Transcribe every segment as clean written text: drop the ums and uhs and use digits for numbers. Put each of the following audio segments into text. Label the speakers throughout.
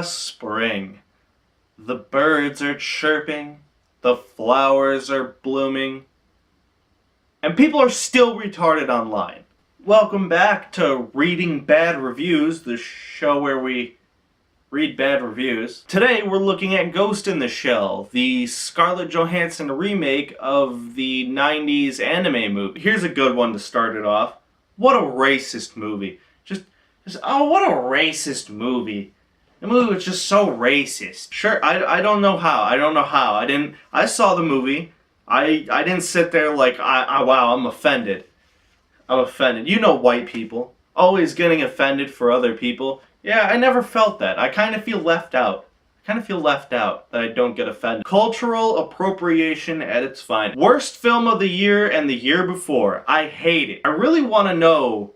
Speaker 1: spring. The birds are chirping, the flowers are blooming, and people are still retarded online. Welcome back to Reading Bad Reviews, the show where we read bad reviews. Today we're looking at Ghost in the Shell, the Scarlett Johansson remake of the 90s anime movie. Here's a good one to start it off. What a racist movie. Oh, what a racist movie. The movie was just so racist. Sure, I don't know how. I saw the movie. I didn't sit there like, wow, I'm offended. You know white people. Always getting offended for other people. Yeah, I never felt that. I kind of feel left out. That I don't get offended. Cultural appropriation at its finest. Worst film of the year and the year before. I hate it. I really want to know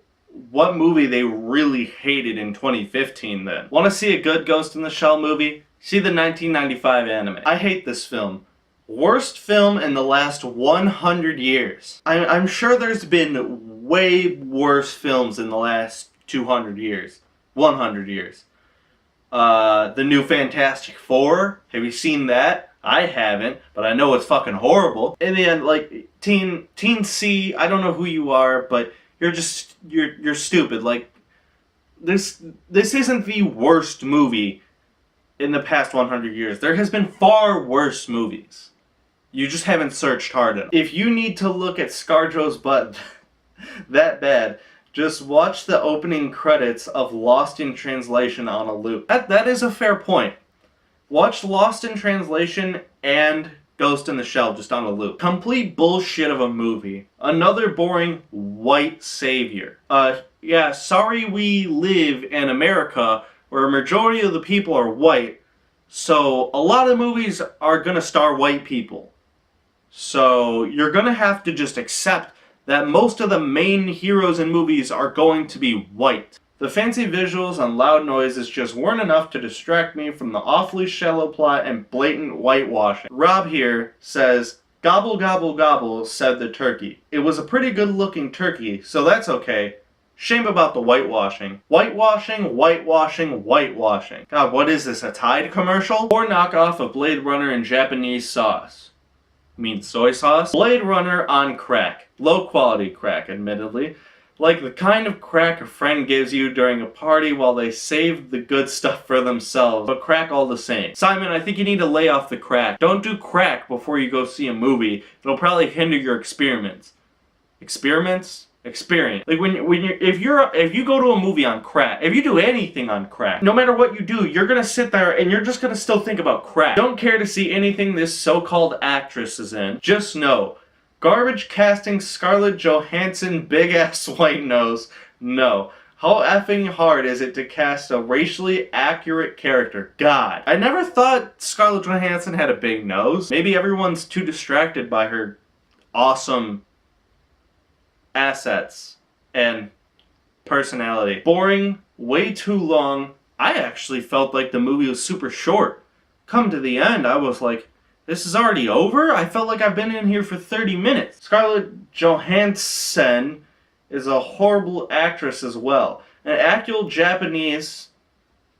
Speaker 1: what movie they really hated in 2015 then. Want to see a good Ghost in the Shell movie? See the 1995 anime. I hate this film. Worst film in the last 100 years. I'm sure there's been way worse films in the last 200 years. 100 years. The new Fantastic Four. Have you seen that? I haven't, but I know it's fucking horrible. In the end, like, Teen C, I don't know who you are, but you're stupid. Like, this isn't the worst movie in the past 100 years. There has been far worse movies. You just haven't searched hard enough. If you need to look at ScarJo's butt that bad, just watch the opening credits of Lost in Translation on a loop. That is a fair point. Watch Lost in Translation and Ghost in the Shell just on a loop. Complete bullshit of a movie. Another boring white savior. Yeah, sorry we live in America where a majority of the people are white, so a lot of movies are gonna star white people. So you're gonna have to just accept that most of the main heroes in movies are going to be white. The fancy visuals and loud noises just weren't enough to distract me from the awfully shallow plot and blatant whitewashing. Rob here says, "Gobble, gobble, gobble," said the turkey. It was a pretty good looking turkey, so that's okay. Shame about the whitewashing. Whitewashing, whitewashing, whitewashing. God, what is this, a Tide commercial? Poor knockoff of Blade Runner in Japanese sauce. I mean soy sauce? Blade Runner on crack. Low quality crack, admittedly. Like the kind of crack a friend gives you during a party while they save the good stuff for themselves, but crack all the same. Simon, I think you need to lay off the crack. Don't do crack before you go see a movie. It'll probably hinder your experiments. Experiments? Experience. Like if you go to a movie on crack, if you do anything on crack, no matter what you do, you're gonna sit there and you're just gonna still think about crack. Don't care to see anything this so-called actress is in. Just know. Garbage casting Scarlett Johansson big ass white nose. No. How effing hard is it to cast a racially accurate character? God. I never thought Scarlett Johansson had a big nose. Maybe everyone's too distracted by her awesome assets and personality. Boring, way too long. I actually felt like the movie was super short. Come to the end, I was like, this is already over? I felt like I've been in here for 30 minutes. Scarlett Johansson is a horrible actress as well. An actual Japanese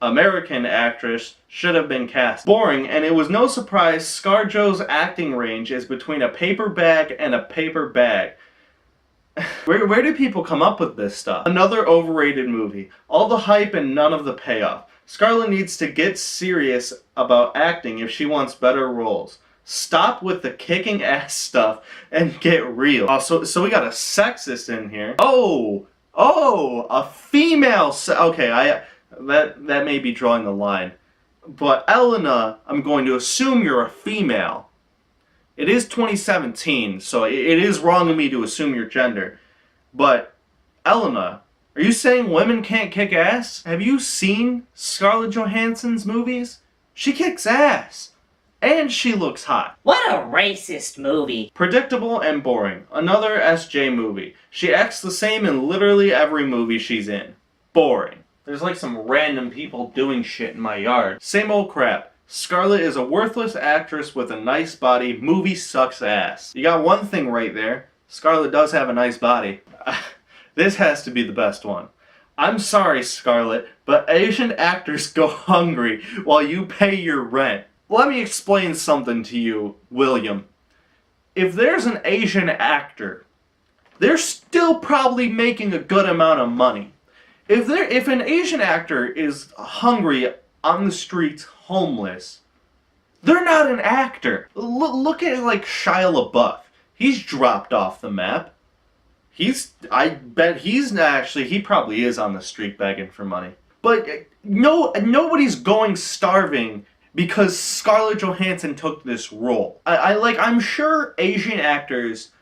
Speaker 1: American actress should have been cast. Boring, and it was no surprise ScarJo's acting range is between a paper bag and a paper bag. Where do people come up with this stuff? Another overrated movie. All the hype and none of the payoff. Scarlett needs to get serious about acting if she wants better roles. Stop with the kicking ass stuff and get real. So we got a sexist in here. Oh, a female. Okay, that may be drawing the line, but Elena, I'm going to assume you're a female. It is 2017, so it is wrong of me to assume your gender. But, Elena, are you saying women can't kick ass? Have you seen Scarlett Johansson's movies? She kicks ass. And she looks hot.
Speaker 2: What a racist movie.
Speaker 1: Predictable and boring. Another SJ movie. She acts the same in literally every movie she's in. Boring. There's like some random people doing shit in my yard. Same old crap. Scarlett is a worthless actress with a nice body. Movie sucks ass. You got one thing right there. Scarlett does have a nice body. This has to be the best one. I'm sorry, Scarlett, but Asian actors go hungry while you pay your rent. Let me explain something to you, William. If there's an Asian actor, they're still probably making a good amount of money. If an Asian actor is hungry on the streets, homeless, they're not an actor. Look at like Shia LaBeouf. He's dropped off the map. I bet he probably is on the street begging for money. But nobody's going starving because Scarlett Johansson took this role. I'm sure Asian actors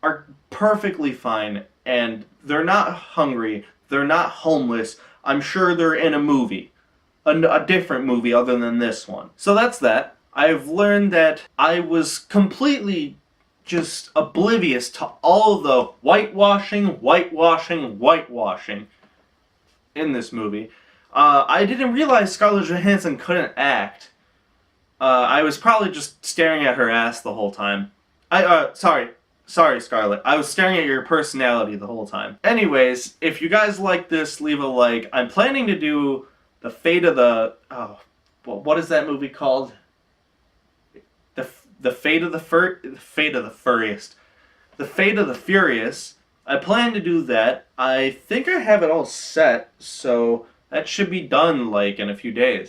Speaker 1: are perfectly fine and they're not hungry, they're not homeless. I'm sure they're in a movie. A different movie other than this one. So that's that. I've learned that I was completely just oblivious to all the whitewashing in this movie. I didn't realize Scarlett Johansson couldn't act. I was probably just staring at her ass the whole time. Sorry, Scarlett. I was staring at your personality the whole time. Anyways, if you guys like this, leave a like. I'm planning to do the Fate of the... what is that movie called? The Fate of the Furious. The Fate of the Furious. I plan to do that. I think I have it all set, so that should be done like in a few days.